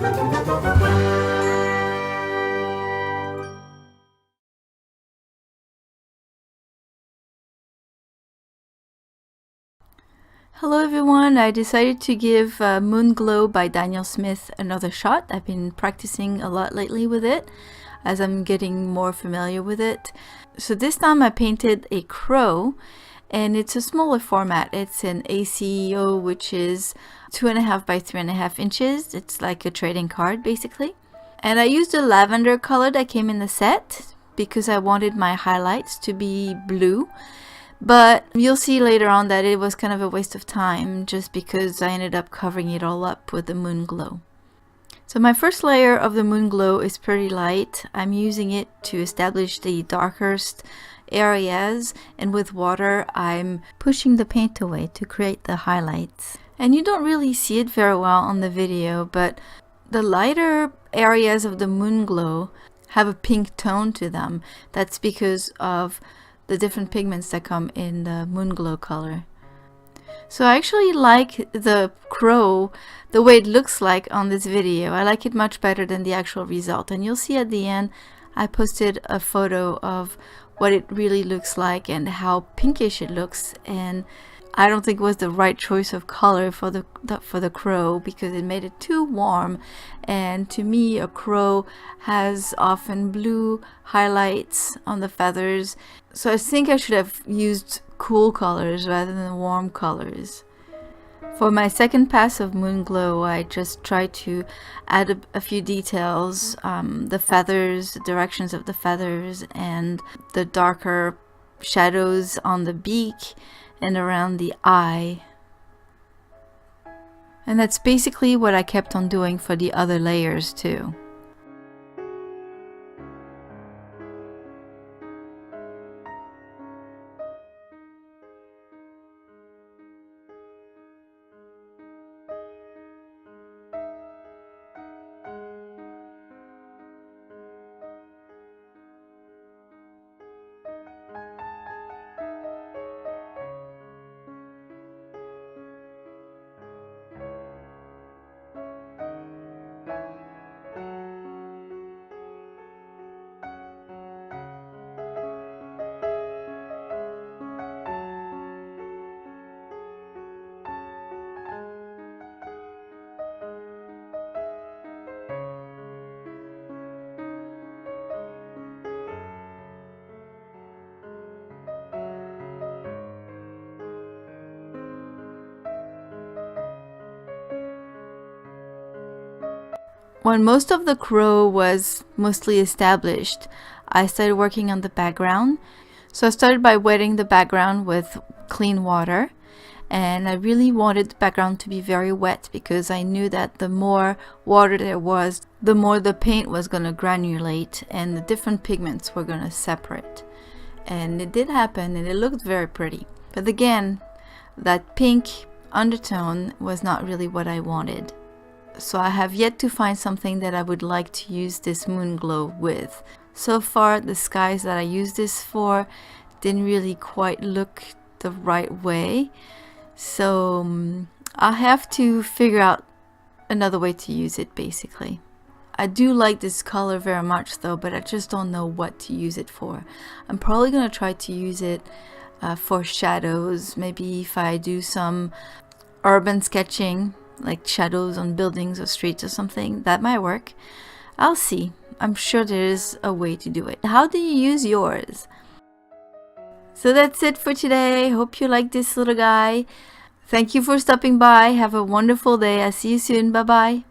Hello everyone, I decided to give Moonglow by Daniel Smith another shot. I've been practicing a lot lately with it as I'm getting more familiar with it. So this time I painted a crow, and it's a smaller format. It's an ACO, which is 2.5 by 3.5 inches. It's like a trading card basically. And I used a lavender color that came in the set because I wanted my highlights to be blue. But you'll see later on that it was kind of a waste of time just because I ended up covering it all up with the Moonglow. So my first layer of the Moonglow is pretty light. I'm using it to establish the darkest areas, and with water I'm pushing the paint away to create the highlights. And you don't really see it very well on the video, but the lighter areas of the Moonglow have a pink tone to them. That's because of the different pigments that come in the Moonglow color. So I actually like the crow the way it looks like on this video. I like it much better than the actual result, and you'll see at the end I posted a photo of what it really looks like and how pinkish it looks, and I don't think it was the right choice of color for the crow because it made it too warm, and to me a crow has often blue highlights on the feathers, so I think I should have used cool colors rather than warm colors. For my second pass of Moonglow, I just tried to add a few details, the feathers, the directions of the feathers, and the darker shadows on the beak and around the eye. And that's basically what I kept on doing for the other layers too. When most of the crow was mostly established, I started working on the background. So I started by wetting the background with clean water, and I really wanted the background to be very wet because I knew that the more water there was, the more the paint was going to granulate and the different pigments were going to separate. And it did happen, and it looked very pretty. But again, that pink undertone was not really what I wanted. So I have yet to find something that I would like to use this Moonglow with. So far the skies that I used this for didn't really quite look the right way. So I'll have to figure out another way to use it basically. I do like this color very much though, but I just don't know what to use it for. I'm probably going to try to use it for shadows. Maybe if I do some urban sketching, like shadows on buildings or streets or something, that might work. I'll see. I'm sure there is a way to do it. How do you use yours? So that's it for today. Hope you like this little guy. Thank you for stopping by. Have a wonderful day. I'll see you soon. Bye bye.